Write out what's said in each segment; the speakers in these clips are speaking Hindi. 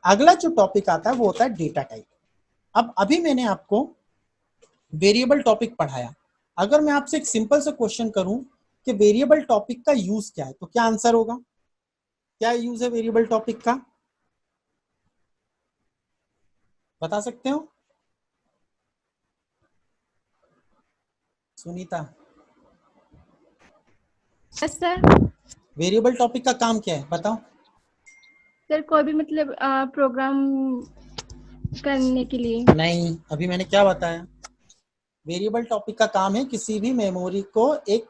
अगला जो टॉपिक आता है वो होता है डेटा टाइप। अब अभी मैंने आपको वेरिएबल टॉपिक पढ़ाया, अगर मैं आपसे एक सिंपल सा क्वेश्चन करूं कि वेरिएबल टॉपिक का यूज क्या है, तो क्या आंसर होगा? क्या यूज है वेरिएबल टॉपिक का, बता सकते हो? Sunita, yes sir. Variable topic का काम क्या है बताओ? सर कोई भी मतलब प्रोग्राम करने के लिए। नहीं, अभी मैंने क्या बताया? वेरिएबल टॉपिक का काम है किसी भी मेमोरी को एक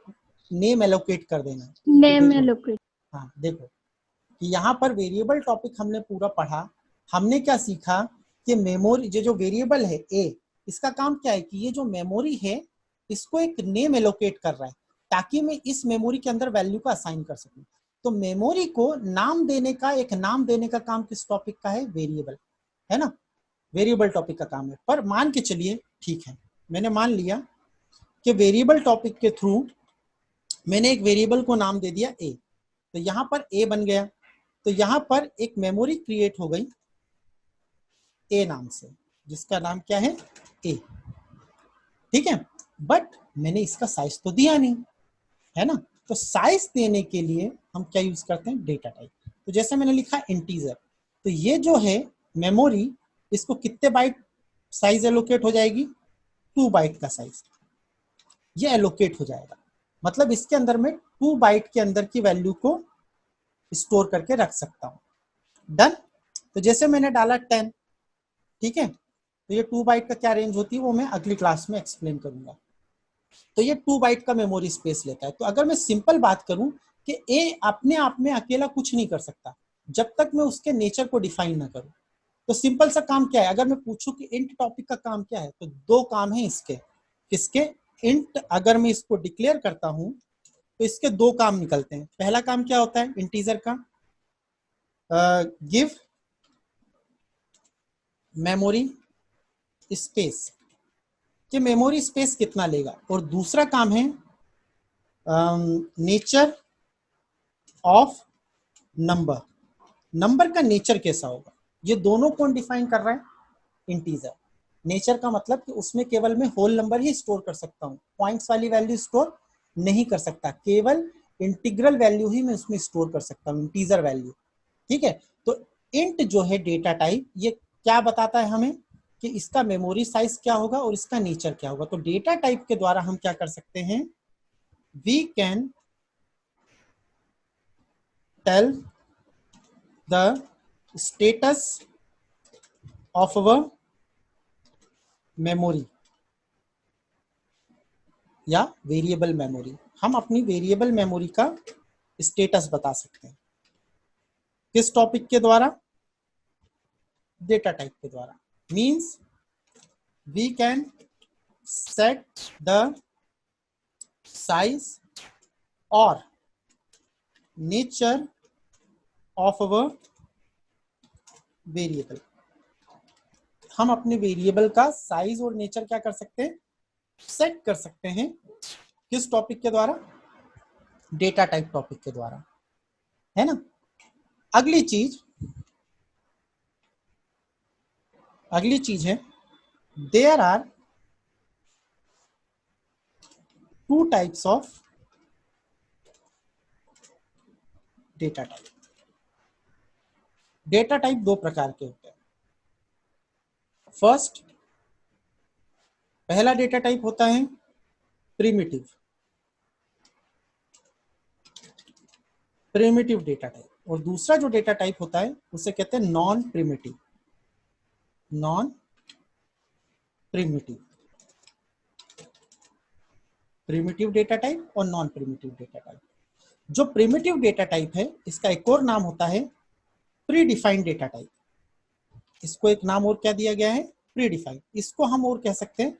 नेम एलोकेट कर देना। नेम देखो, एलोकेट। हाँ देखो कि यहाँ पर वेरिएबल टॉपिक हमने पूरा पढ़ा। हमने क्या सीखा कि मेमोरी जो वेरिएबल है ए, इसका काम क्या है कि ये जो मेमोरी है इसको एक नेम एलोकेट कर रहा है ताकि मैं इस मेमोरी के अंदर वैल्यू को असाइन कर सकूं। तो मेमोरी को नाम देने का, एक नाम देने का काम किस टॉपिक का है? वेरिएबल, है ना? वेरिएबल टॉपिक का काम है। पर मान के चलिए, ठीक है, मैंने मान लिया कि वेरिएबल टॉपिक के थ्रू मैंने एक वेरिएबल को नाम दे दिया ए, तो यहां पर ए बन गया, तो यहां पर एक मेमोरी क्रिएट हो गई ए नाम से, जिसका नाम क्या है? ए। ठीक है, बट मैंने इसका साइज तो दिया नहीं, है ना? तो साइज देने के लिए हम क्या यूज करते हैं? Data type. तो जैसे मैंने लिखा इंटीजर, तो ये जो है मेमोरी, इसको कितने बाइट साइज एलोकेट हो जाएगी? 2 बाइट का साइज ये एलोकेट हो जाएगा। मतलब इसके अंदर में 2 बाइट के अंदर की वैल्यू को स्टोर करके रख सकता हूं। डन। तो जैसे मैंने डाला 10, ठीक है, तो ये 2 बाइट का क्या रेंज होती है वो मैं अगली क्लास में एक्सप्लेन करूंगा। तो ये 2 बाइट का मेमोरी स्पेस लेता है। तो अगर मैं सिंपल बात करूं कि ए अपने आप में अकेला कुछ नहीं कर सकता जब तक मैं उसके नेचर को डिफाइन ना करूं। तो सिंपल सा काम क्या है, अगर मैं पूछूं कि इंट टॉपिक का काम क्या है, तो 2 काम है इसके। किसके? इंट अगर मैं इसको डिक्लेयर करता हूं तो इसके 2 काम निकलते हैं। पहला काम क्या होता है इंटीजर का? गिव मेमोरी स्पेस, कि मेमोरी स्पेस कितना लेगा। और दूसरा काम है नेचर ऑफ नंबर, नंबर का नेचर कैसा होगा। ये दोनों कौन डिफाइन कर रहा है? इंटीजर। नेचर का मतलब कि उसमें केवल मैं होल नंबर ही स्टोर कर सकता हूँ, पॉइंट्स वाली वैल्यू स्टोर नहीं कर सकता, केवल इंटीग्रल वैल्यू ही मैं उसमें स्टोर कर सकता हूँ, इंटीजर वैल्यू। ठीक है, तो इंट जो है डेटा टाइप, ये क्या बताता है हमें कि इसका मेमोरी साइज क्या होगा और इसका नेचर क्या होगा। तो डेटा टाइप के द्वारा हम क्या कर सकते हैं? We can tell the status of our memory या वेरिएबल मेमोरी। हम अपनी वेरिएबल मेमोरी का स्टेटस बता सकते हैं किस टॉपिक के द्वारा? डेटा टाइप के द्वारा। Means we can set the size और नेचर ऑफ अवर वेरिएबल। हम अपने वेरिएबल का साइज और नेचर क्या कर सकते हैं? सेट कर सकते हैं। किस टॉपिक के द्वारा? डेटा टाइप टॉपिक के द्वारा, है ना? अगली चीज है there are 2 types of data type. Data type 2 प्रकार के होते हैं। फर्स्ट, पहला डेटा टाइप होता है प्रिमिटिव, प्रिमिटिव डेटा टाइप। और दूसरा जो डेटा टाइप होता है उसे कहते हैं non primitive, non primitive. Primitive data type और नॉन प्रिमिटिव डेटा टाइप। जो प्रिमिटिव डेटा टाइप है इसका एक और नाम होता है प्री डिफाइंड डेटा टाइप। इसको एक नाम और क्या दिया गया है? Pre defined. इसको हम और कह सकते हैं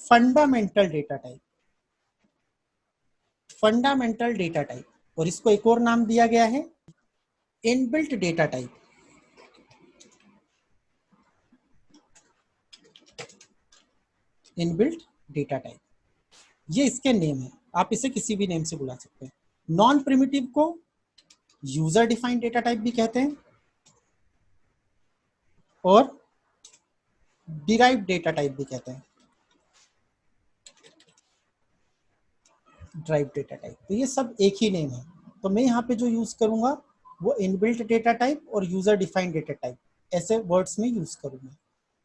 fundamental data type, fundamental data type. और इसको एक और नाम दिया गया है inbuilt data type, inbuilt data type. ये इसके नेम है, आप इसे किसी भी नेम से बुला सकते हैं। नॉन प्रिमिटिव को यूजर डिफाइंड डेटा टाइप भी कहते हैं, और डिराइव्ड डेटा टाइप भी कहते हैं, डिराइव्ड डेटा टाइप। तो ये सब एक ही नेम है। तो मैं यहाँ पे जो यूज करूंगा वो इनबिल्ट डेटा टाइप और यूजर डिफाइंड डेटा टाइप ऐसे वर्ड्स में यूज करूंगा।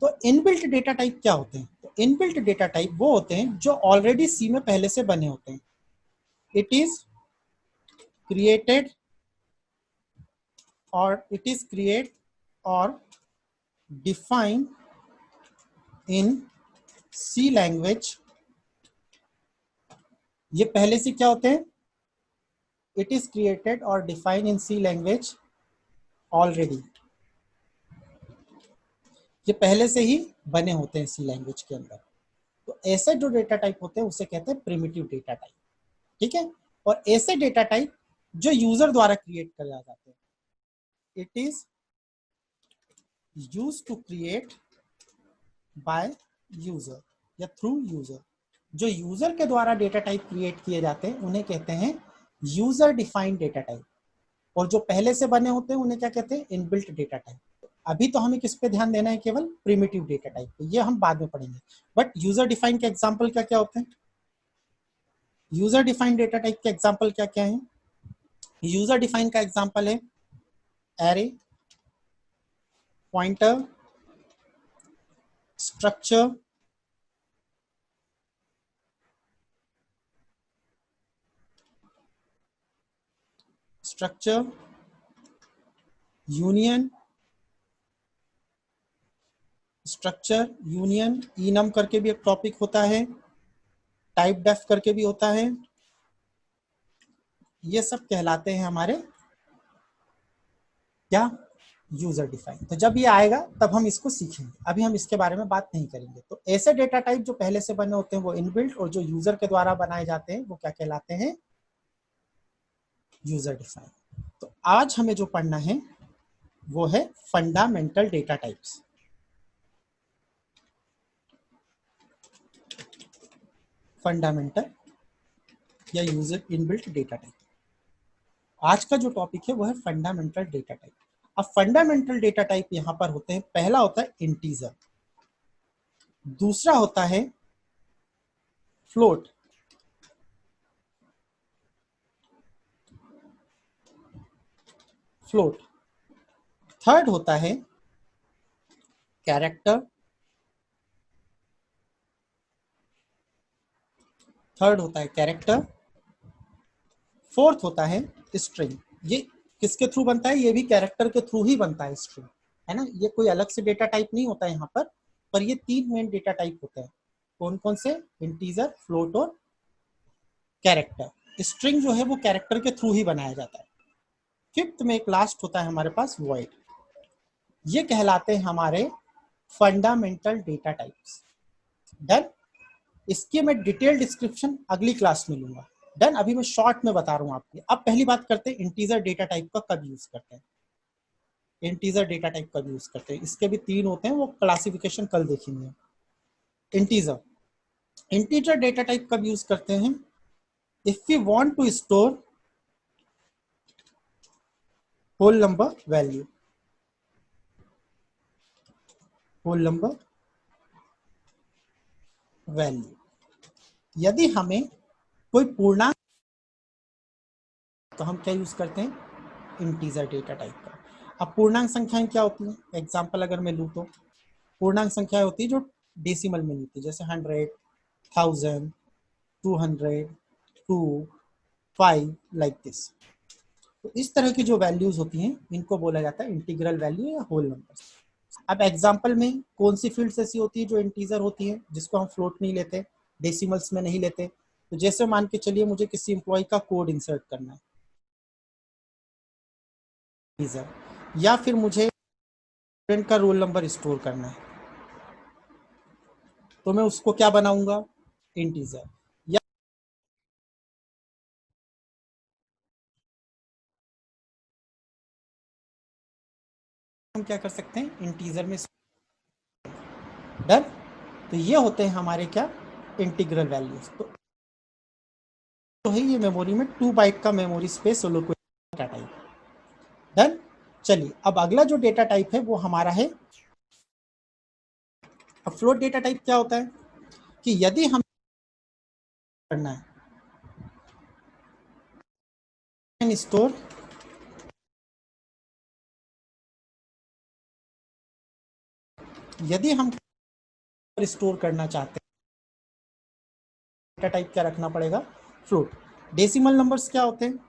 तो इनबिल्ट डेटा टाइप क्या होते हैं? तो इनबिल्ट डेटा टाइप वो होते हैं जो ऑलरेडी सी में पहले से बने होते हैं। इट इज क्रिएटेड और डिफाइंड इन सी लैंग्वेज। ये पहले से क्या होते हैं? इट इज क्रिएटेड और defined in C language already. ये पहले से ही बने होते हैं सी लैंग्वेज के अंदर। तो ऐसे जो डेटा टाइप होते हैं उसे कहते हैं प्रिमिटिव डेटा टाइप। ठीक है। और ऐसे डेटा टाइप जो यूजर द्वारा क्रिएट करे जाते हैं, it is used to create by user या थ्रू यूजर। जो यूजर के द्वारा डेटा टाइप क्रिएट किए जाते हैं उन्हें कहते हैं यूजर डिफाइंड डेटा टाइप। और जो पहले से बने होते हैं उन्हें क्या कहते हैं? Inbuilt data type. अभी तो हमें किस पे ध्यान देना है? केवल प्रिमिटिव डेटा टाइप पे। ये हम बाद में पढ़ेंगे। बट यूजर डिफाइंड के एग्जांपल क्या क्या होते हैं? यूजर डिफाइंड डेटा टाइप के एग्जांपल क्या क्या है? यूजर डिफाइंड का एग्जांपल है array, pointer, structure, union, enum करके भी एक टॉपिक होता है, टाइप डेफ करके भी होता है। ये सब कहलाते हैं हमारे क्या? User define. तो जब ये आएगा तब हम इसको सीखेंगे, अभी हम इसके बारे में बात नहीं करेंगे। तो ऐसे डेटा टाइप जो पहले से बने होते हैं वो इनबिल्ट, और जो यूजर के द्वारा बनाए जाते हैं वो क्या कहलाते हैं? User define. तो आज हमें जो पढ़ना है वो है फंडामेंटल डेटा टाइप्स। फंडामेंटल या यूजर इनबिल्ट डेटा टाइप। आज का जो टॉपिक है वो है फंडामेंटल डेटा टाइप। अब फंडामेंटल डेटा टाइप यहां पर होते हैं, पहला होता है इंटीजर, दूसरा होता है फ्लोट, थर्ड होता है कैरेक्टर, फोर्थ होता है स्ट्रिंग। ये किसके थ्रू बनता है? ये भी कैरेक्टर के थ्रू ही बनता है स्ट्रिंग, है ना। ये कोई अलग से डेटा टाइप नहीं होता है यहाँ पर ये तीन मेन डेटा टाइप होते हैं। कौन कौन से? इंटीजर, फ्लोट और कैरेक्टर। स्ट्रिंग जो है वो कैरेक्टर के थ्रू ही बनाया जाता है। फिफ्थ में एक लास्ट होता है हमारे पास वॉइड। ये कहलाते हैं हमारे फंडामेंटल डेटा टाइप्स। डन। इसकी मैं डिटेल डिस्क्रिप्शन अगली क्लास में लूंगा। डन। अभी मैं शॉर्ट में बता रहा हूँ आपको। अब पहली बात करते हैं इंटीजर डेटा टाइप का कब यूज करते हैं। इंटीजर डेटा टाइप कब यूज करते हैं? इसके भी तीन होते हैं, वो क्लासिफिकेशन कल देखेंगे। इंटीजर डेटा टाइप कब यूज करते हैं? If we want to store whole number value, यदि हमें कोई पूर्णांक, तो हम क्या यूज करते हैं? इंटीजर डेटा टाइप का। अब पूर्णांक संख्याएं क्या होती हैं? एग्जांपल अगर मैं लूँ तो पूर्णांक संख्याएं होती है जो डेसिमल में होती है, जैसे 100, 1000, 200, 2, 5, लाइक दिस। तो इस तरह की जो वैल्यूज होती हैं इनको बोला जाता है इंटीग्रल वैल्यू या होल नंबर्स। अब एग्जांपल में कौन सी फील्ड्स ऐसी होती है जो इंटीजर होती है, जिसको हम फ्लोट नहीं लेते, डेसिमल्स में नहीं लेते? तो जैसे मान के चलिए मुझे किसी एम्प्लॉय का कोड इंसर्ट करना है, या फिर मुझे स्टूडेंट का रोल नंबर स्टोर करना है, तो मैं उसको क्या बनाऊंगा? इंटीजर। या हम क्या कर सकते हैं? इंटीजर में। डन। तो ये होते हैं हमारे क्या? Integral values. तो है ये मेमोरी में 2 बाइट का memory space data type. Done. चलिए अब अगला जो डेटा टाइप है वो हमारा है अब फ्लोट डेटा टाइप क्या होता है कि यदि हम करना है स्टोर यदि हम स्टोर करना चाहते हैं डेटा टाइप क्या रखना पड़ेगा, फ्लोट। डेसिमल नंबर्स क्या होते हैं,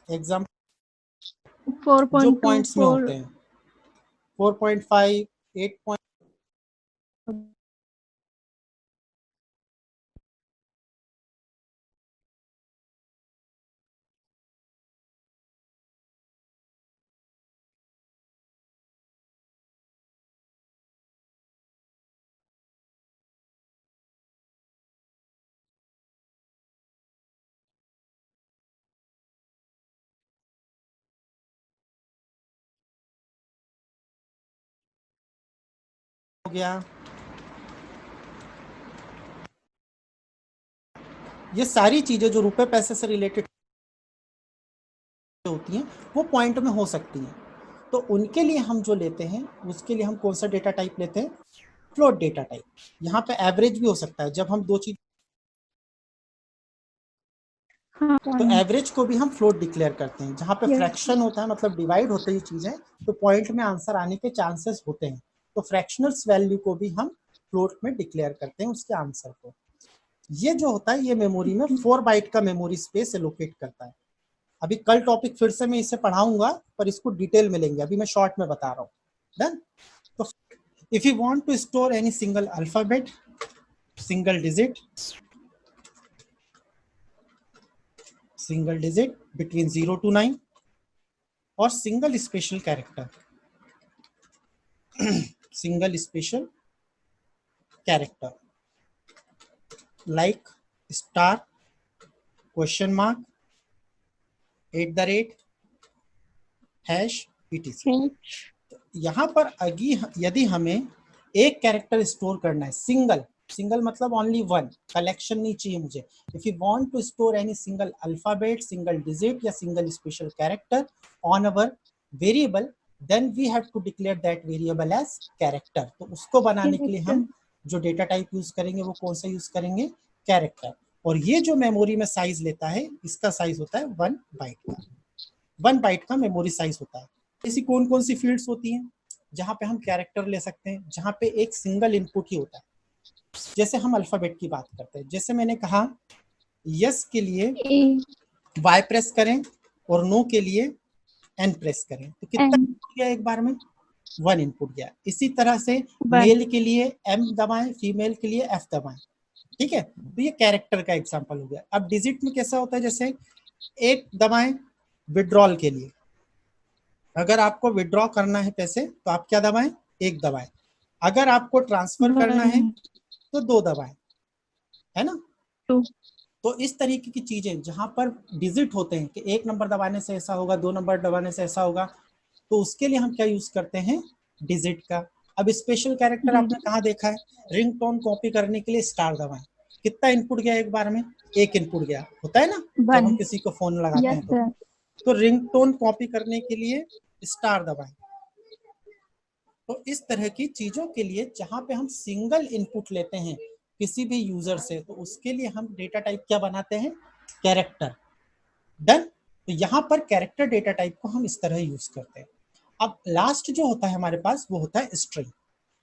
एग्जाम्पल जो पॉइंट्स में होते 4.24 हैं 4.5 8 हो गया। ये सारी चीजें जो रुपए पैसे से रिलेटेड होती हैं वो पॉइंट में हो सकती हैं, तो उनके लिए हम जो लेते हैं उसके लिए हम कौन सा डेटा टाइप लेते हैं, फ्लोट डेटा टाइप। यहाँ पे एवरेज भी हो सकता है, जब हम दो चीज हाँ तो एवरेज को भी हम फ्लोट डिक्लेयर करते हैं। जहाँ पे फ्रैक्शन होता है मतलब डिवाइड होते ही चीजें तो पॉइंट में आंसर आने के चांसेस होते हैं, तो फ्रैक्शनल्स वैल्यू को भी हम फ्लोट में डिक्लेयर करते हैं उसके आंसर को। ये जो होता है ये मेमोरी में 4 बाइट का मेमोरी स्पेस एलोकेट करता है। अभी कल टॉपिक फिर से मैं इसे पढ़ाऊंगा पर इसको डिटेल में लेंगे, अभी मैं शॉर्ट में बता रहा हूँ। डन। तो if you want to store any single alphabet, single digit between 0 to 9 और single special character single special character like star, question mark, @ hash etc। यहाँ पर यदि हमें एक कैरेक्टर स्टोर करना है, सिंगल मतलब ओनली वन, कलेक्शन नहीं चाहिए मुझे। If you want to store any single alphabet, single digit या single special character on our variable, then we have to declare that variable as character. तो उसको बनाने के लिए हम जो डेटा टाइप यूज करेंगे वो कौन सा यूज करेंगे, कैरेक्टर। और ये जो मेमोरी में साइज लेता है इसका साइज होता है 1 बाइट का। 1 बाइट का मेमोरी साइज होता है। ऐसी कौन कौन सी फील्ड्स होती हैं जहाँ पे हम कैरेक्टर ले सकते हैं, जहाँ पे एक सिंगल इनपुट ही होता है। जैसे हम अल्फाबेट की बात करते हैं, जैसे मैंने कहा यस के लिए वाई प्रेस करें और नो के लिए एन प्रेस करें, तो कितना इनपुट गया एक बार में, 1 इनपुट गया। इसी तरह से मेल के लिए एम दबाएं, फीमेल के लिए एफ दबाएं, ठीक है। तो ये कैरेक्टर का एग्जांपल हो गया। अब डिजिट में कैसा होता है, जैसे एक दबाएं विड्रॉल के लिए, अगर आपको विड्रॉ करना है पैसे तो आप क्या दबाएं, एक दबाएं। अगर आपको ट्रांसफर करना है तो 2 दबाएं, है ना। तो इस तरीके की चीजें जहां पर डिजिट होते हैं कि एक नंबर दबाने से ऐसा होगा, 2 नंबर दबाने से ऐसा होगा, तो उसके लिए हम क्या यूज करते हैं, डिजिट का। अब स्पेशल कैरेक्टर आपने कहाँ देखा है, रिंगटोन कॉपी करने के लिए स्टार दबाएं, कितना इनपुट गया एक बार में, एक इनपुट गया, होता है ना जब हम किसी को फोन लगाते हैं तो रिंगटोन कॉपी करने के लिए स्टार दबाएं। तो इस तरह की चीजों के लिए जहां पे हम सिंगल इनपुट लेते हैं किसी भी यूजर से, तो उसके लिए हम डेटा टाइप क्या बनाते हैं, कैरेक्टर। डन। तो यहाँ पर कैरेक्टर डेटा टाइप को हम इस तरह यूज करते हैं। अब लास्ट जो होता है हमारे पास वो होता है स्ट्रिंग।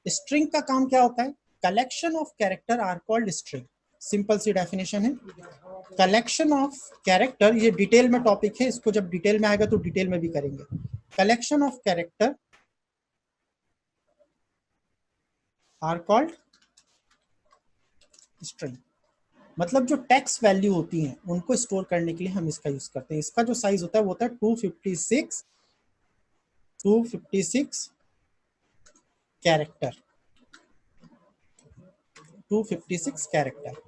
स्ट्रिंग का काम क्या होता है, collection of character are called string. Simple सी डेफिनेशन है, कलेक्शन ऑफ कैरेक्टर, ये डिटेल में टॉपिक है, इसको जब डिटेल में आएगा तो डिटेल में भी करेंगे। Collection of character are called string. मतलब जो टेक्स्ट वैल्यू होती हैं उनको स्टोर करने के लिए हम इसका यूज करते हैं। इसका जो साइज होता है वो होता है 256 कैरेक्टर, 256 कैरेक्टर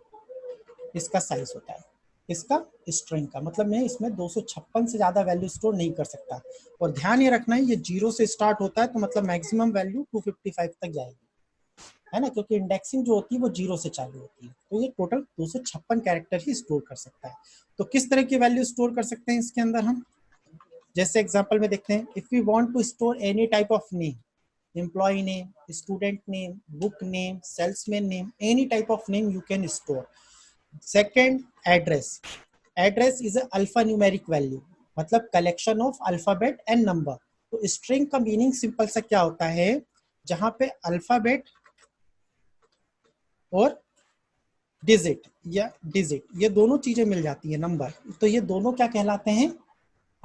इसका साइज होता है, इसका स्ट्रिंग का। मतलब मैं इसमें 256 से ज्यादा वैल्यू स्टोर नहीं कर सकता। और ध्यान ये रखना है ये 0 से स्टार्ट होता है तो मतलब मैक्सिमम वैल्यू 255 तक जाएगी, है ना, क्योंकि इंडेक्सिंग जो होती है वो 0 से चालू होती है। तो ये टोटल 256 कैरेक्टर ही स्टोर कर सकता है। तो किस तरह की वैल्यू स्टोर कर सकते हैं इसके अंदर हम, जैसे एग्जांपल में देखते हैं, if you want to store any type of name, employee name, student name, book name, salesman name, any type of name you can store. Second, address. Address is a alphanumeric value, मतलब collection of alphabet and number. तो string का मीनिंग सिंपल सा क्या होता है, जहां पे अल्फाबेट और डिजिट या डिजिट ये दोनों चीजें मिल जाती है नंबर, तो ये दोनों क्या कहलाते हैं,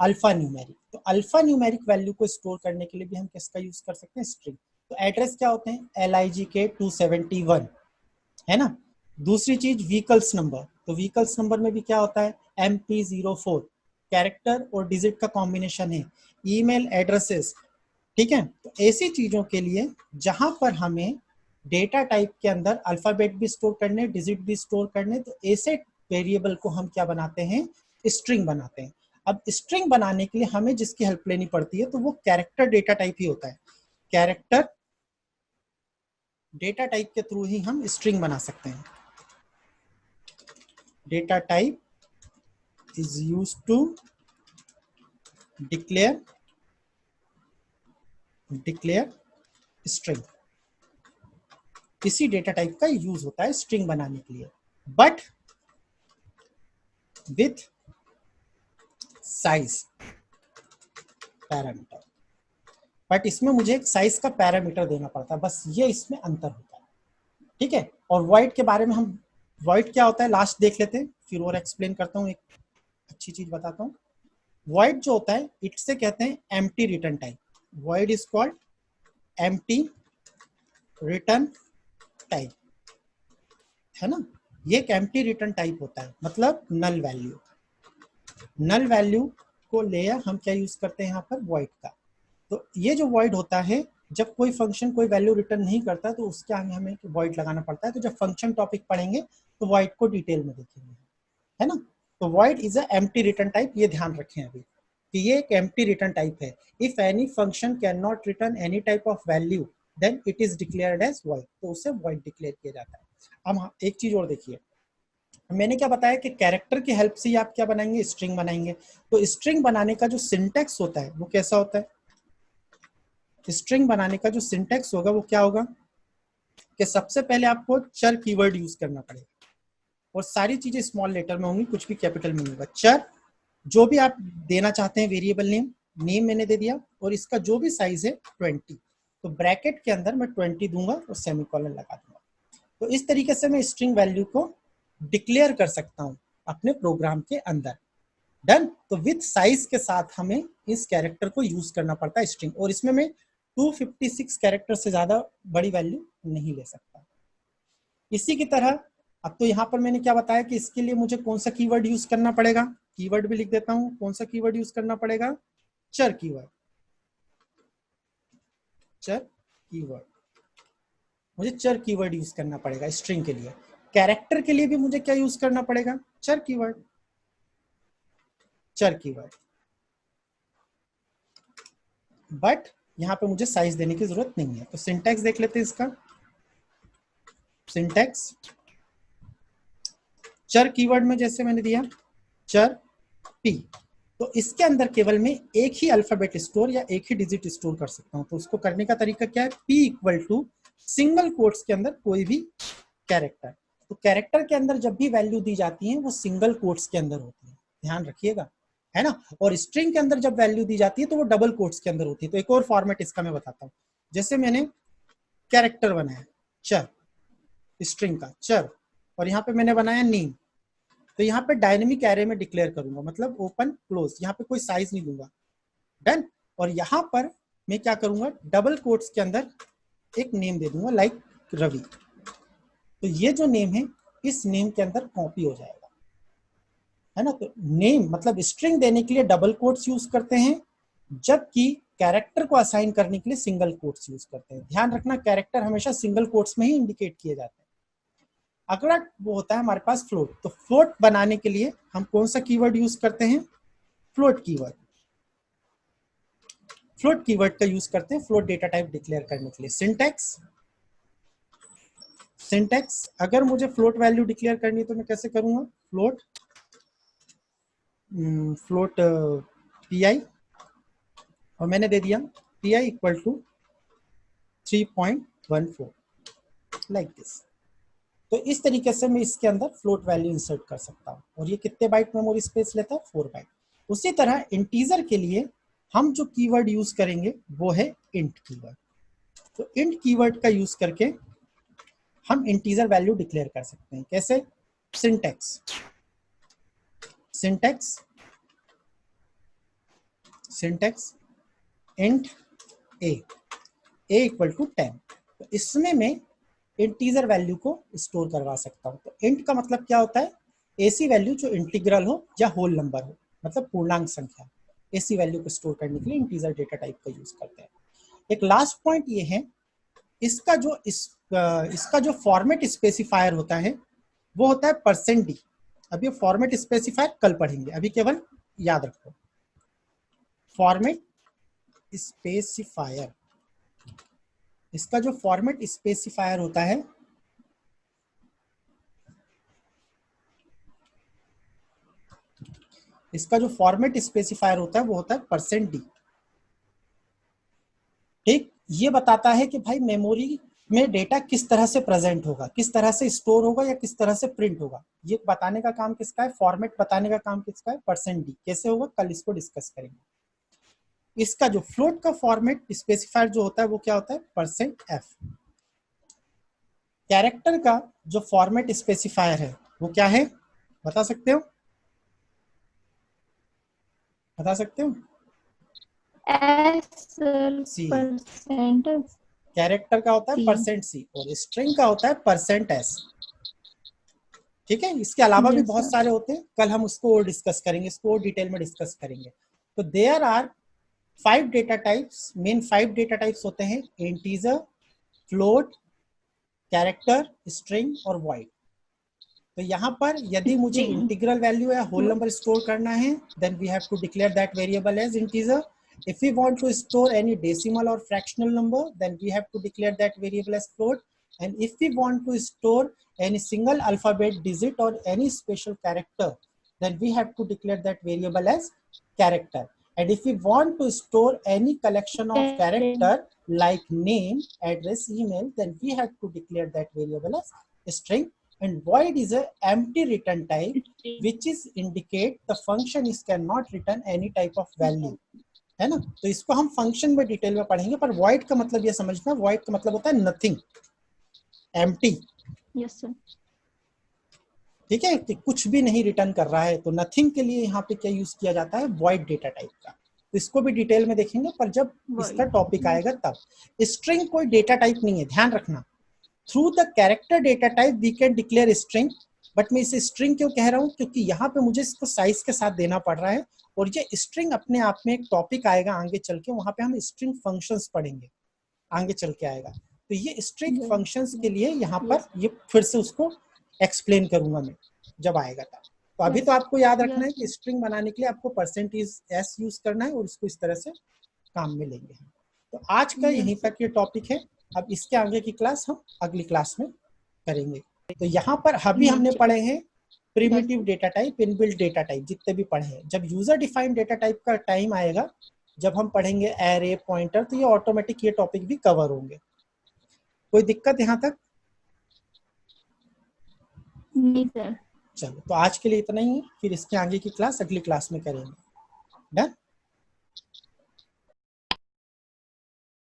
अल्फा न्यूमेरिक। तो अल्फा न्यूमेरिक वैल्यू को स्टोर करने के लिए भी हम किसका यूज कर सकते हैं, स्ट्रिंग। तो एड्रेस क्या होते हैं, LIGK 271 है ना। दूसरी चीज व्हीकल्स नंबर, तो व्हीकल्स नंबर में भी क्या होता है, MP04, कैरेक्टर और डिजिट का कॉम्बिनेशन है। ईमेल एड्रेसेस, ठीक है। तो ऐसी चीजों के लिए जहां पर हमें डेटा टाइप के अंदर अल्फाबेट भी स्टोर करने, डिजिट भी स्टोर करने, तो ऐसे वेरिएबल को हम क्या बनाते हैं, स्ट्रिंग बनाते हैं। अब स्ट्रिंग बनाने के लिए हमें जिसकी हेल्प लेनी पड़ती है तो वो कैरेक्टर डेटा टाइप ही होता है। कैरेक्टर डेटा टाइप के थ्रू ही हम स्ट्रिंग बना सकते हैं। Data type is used to declare string. इसी डेटा टाइप का यूज होता है स्ट्रिंग बनाने के लिए, but with size parameter. But इसमें मुझे एक साइज का पैरामीटर देना पड़ता है, बस ये इसमें अंतर होता है, ठीक है। और वॉइड के बारे में हम, वॉइड क्या होता है लास्ट देख लेते हैं, फिर और एक्सप्लेन करता हूँ, एक अच्छी चीज बताता हूँ। वॉइड जो होता है इससे कहते हैं empty return type. Void is called empty return type, है ना। ये एक एम्प्टी रिटर्न टाइप होता है, मतलब नल वैल्यू। नल वैल्यू को लेयर हम क्या यूज करते हैं यहाँ पर, वॉइड का। तो ये जो वॉइड होता है, जब कोई फंक्शन कोई वैल्यू रिटर्न नहीं करता तो उसके आगे हमें वॉइड लगाना पड़ता है। तो जब फंक्शन टॉपिक पढ़ेंगे तो वॉइड को डिटेल में देखेंगे, है ना। तो void is a empty return type, ये ध्यान रखें अभी कि ये एक एम्प्टी रिटर्न टाइप है। If any function can not return any type of value then it is declared as void, तो उसे वॉइड डिक्लेयर किया जाता है। अब एक चीज और देखिए, मैंने क्या बताया कि कैरेक्टर की हेल्प से ही आप क्या बनाएंगे, स्ट्रिंग बनाएंगे। तो स्ट्रिंग बनाने का जो सिंटैक्स होता है वो कैसा होता है, स्ट्रिंग बनाने का जो सिंटैक्स होगा वो क्या होगा कि सबसे पहले आपको चर कीवर्ड यूज करना पड़ेगा, और सारी चीजें स्मॉल लेटर में होंगी, कुछ भी कैपिटल में नहीं होगा। चर जो भी आप देना चाहते हैं, वेरिएबल नेम मैंने दे दिया, और इसका जो भी साइज है 20, तो ब्रैकेट के अंदर मैं 20 दूंगा और सेमीकोलन लगा दूंगा। तो इस तरीके से मैं स्ट्रिंग वैल्यू को डिक्लेयर कर सकता हूं अपने प्रोग्राम के अंदर। डन। तो विथ साइज के साथ हमें इस कैरेक्टर को यूज करना पड़ता है स्ट्रिंग, और इसमें मैं 256 कैरेक्टर से ज्यादा बड़ी वैल्यू नहीं ले सकता। इसी की तरह अब तो यहाँ पर मैंने क्या बताया कि इसके लिए मुझे कौन सा कीवर्ड यूज करना पड़ेगा, कीवर्ड भी लिख देता हूँ। कौन सा कीवर्ड यूज करना पड़ेगा, चर कीवर्ड। चर कीवर्ड, मुझे चर कीवर्ड यूज करना पड़ेगा स्ट्रिंग के लिए। कैरेक्टर के लिए भी मुझे क्या यूज करना पड़ेगा, चर कीवर्ड। चर कीवर्ड, बट यहाँ पे मुझे साइज देने की जरूरत नहीं है। तो सिंटैक्स देख लेते हैं इसका। सिंटैक्स चर कीवर्ड में जैसे मैंने दिया चर p, तो इसके अंदर केवल मैं एक ही अल्फाबेट स्टोर या एक ही डिजिट स्टोर कर सकता हूं। तो उसको करने का तरीका क्या है, p equal to single quotes के अंदर कोई भी कैरेक्टर। तो कैरेक्टर के अंदर जब भी वैल्यू दी जाती है वो सिंगल कोट्स के अंदर होती है, ध्यान रखिएगा, है ना। और स्ट्रिंग के अंदर जब वैल्यू दी जाती है तो वो डबल कोट्स के अंदर होती है। तो एक और फॉर्मेट इसका मैं बताता हूँ। जैसे मैंने कैरेक्टर बनाया चर, स्ट्रिंग का चर, और यहाँ पे मैंने बनाया नेम, तो यहाँ पे डायनेमिक एरे में डिक्लेयर करूंगा, मतलब ओपन क्लोज, यहाँ पे कोई साइज नहीं दूंगा। डन। और यहाँ पर मैं क्या करूंगा, डबल कोट्स के अंदर एक नेम दे दूंगा, लाइक रवि। तो ये जो नेम है इस नेम के अंदर कॉपी हो जाएगा, है ना। तो नेम मतलब स्ट्रिंग देने के लिए डबल कोट्स यूज करते हैं, जबकि कैरेक्टर को असाइन करने के लिए सिंगल कोट्स यूज करते हैं। ध्यान रखना, कैरेक्टर हमेशा सिंगल कोट्स में ही इंडिकेट किए जाते हैं। अगला वो होता है हमारे पास फ्लोट। तो फ्लोट बनाने के लिए हम कौन सा कीवर्ड यूज करते हैं, फ्लोट कीवर्ड। फ्लोट कीवर्ड का यूज करते हैं फ्लोट डेटा टाइप डिक्लेयर करने के लिए। सिंटैक्स, सिंटैक्स अगर मुझे फ्लोट वैल्यू डिक्लेयर करनी है तो मैं कैसे करूंगा, फ्लोट फ्लोट पी आई, और मैंने दे दिया P I equal to 3.14 like this. तो इस तरीके से मैं इसके अंदर फ्लोट वैल्यू इंसर्ट कर सकता हूँ और ये कितने बाइट मेमोरी स्पेस लेता है, 4 बाइट। उसी तरह इंटीजर के लिए हम जो कीवर्ड यूज करेंगे वो है इंट कीवर्ड। तो इंट कीवर्ड का यूज करके हम इंटीजर वैल्यू डिक्लेयर कर सकते हैं। कैसे? Syntax int A equal to 10। तो इसमें मैं इंटीजर वैल्यू को स्टोर करवा सकता हूँ। तो इंट का मतलब क्या होता है? ऐसी वैल्यू जो इंटीग्रल हो या होल नंबर हो, मतलब पूर्णांक संख्या, ऐसी वैल्यू को स्टोर करने के लिए इंटीजर डेटा टाइप का यूज करते हैं। एक लास्ट पॉइंट ये है, इसका जो फॉर्मेट स्पेसिफायर होता है वो होता है %d। अब ये फॉर्मेट स्पेसिफायर कल पढ़ेंगे, अभी केवल याद रखो। फॉर्मेट स्पेसिफायर, इसका जो फॉर्मेट स्पेसिफायर होता है वो होता है %d। ठीक, ये बताता है कि भाई मेमोरी में डेटा किस तरह से प्रेजेंट होगा, किस तरह से स्टोर होगा या किस तरह से प्रिंट होगा। ये बताने का काम किसका है? फॉर्मेट बताने का काम किसका है? %d। कैसे होगा कल इसको डिस्कस करेंगे। इसका जो फ्लोट का फॉर्मेट स्पेसिफायर जो होता है वो क्या होता है? %f। कैरेक्टर का जो फॉर्मेट स्पेसिफायर है वो क्या है? बता सकते हो? सी। कैरेक्टर का होता है %c और स्ट्रिंग का होता है %s। ठीक है, इसके अलावा भी बहुत सारे होते हैं, कल हम उसको और डिस्कस करेंगे, इसको और डिटेल में डिस्कस करेंगे। तो there are 5 data types, main 5 data types होते हैं: इंटीजर, फ्लोट, कैरेक्टर, स्ट्रिंग और वॉइड। तो यहाँ पर यदि मुझे इंटीग्रल वैल्यू या होल नंबर स्टोर करना है, then we have to declare that variable as integer. If we want to store any decimal or fractional number, then we have to declare that variable as float. And if we want to store any single alphabet digit or any special character, then we have to declare that variable as character. And if we want to store any collection of character like name, address, email, then we have to declare that variable as string. And void is a empty return type, which is indicate the function is cannot return any type of value, है ना। तो इसको हम फंक्शन में डिटेल में पढ़ेंगे, पर void का मतलब ये समझना, void का मतलब होता है नथिंग, एम्प्टी। Yes sir. ठीक है, कि कुछ भी नहीं रिटर्न कर रहा है। तो नथिंग के लिए यहाँ पे क्या यूज किया जाता है? void डेटा टाइप का। तो इसको भी डिटेल में देखेंगे, पर जब इसका टॉपिक आएगा तब। स्ट्रिंग कोई डेटा टाइप नहीं है, ध्यान रखना। Through the character data type we can declare string. But मैं इसे स्ट्रिंग क्यों कह रहा हूँ? क्योंकि यहाँ पे मुझे इसको साइज के साथ देना पड़ रहा है, और ये स्ट्रिंग अपने आप में एक टॉपिक आएगा आगे चल के, वहां पे हम स्ट्रिंग फंक्शंस पढ़ेंगे, आगे चल के आएगा। तो ये स्ट्रिंग फंक्शंस के लिए यहाँ पर ये फिर से उसको एक्सप्लेन करूंगा मैं जब आएगा तब। तो अभी तो आपको याद रखना है कि स्ट्रिंग बनाने के लिए आपको %s यूज करना है और इसको इस तरह से काम में लेंगे। तो आज का यहीं तक ये टॉपिक है। अब इसके आगे की क्लास हम अगली क्लास में करेंगे। तो यहाँ पर अभी हमने पढ़े हैं primitive data type, inbuilt data type, जितने भी पढ़े हैं। जब यूजर डिफाइंड डेटा टाइप का टाइम आएगा, जब हम पढ़ेंगे एरे, पॉइंटर, तो ये ऑटोमेटिक ये टॉपिक भी कवर होंगे। कोई दिक्कत यहाँ तक? नहीं सर। चलो, तो आज के लिए इतना ही है, फिर इसके आगे की क्लास अगली क्लास में करेंगे। डन।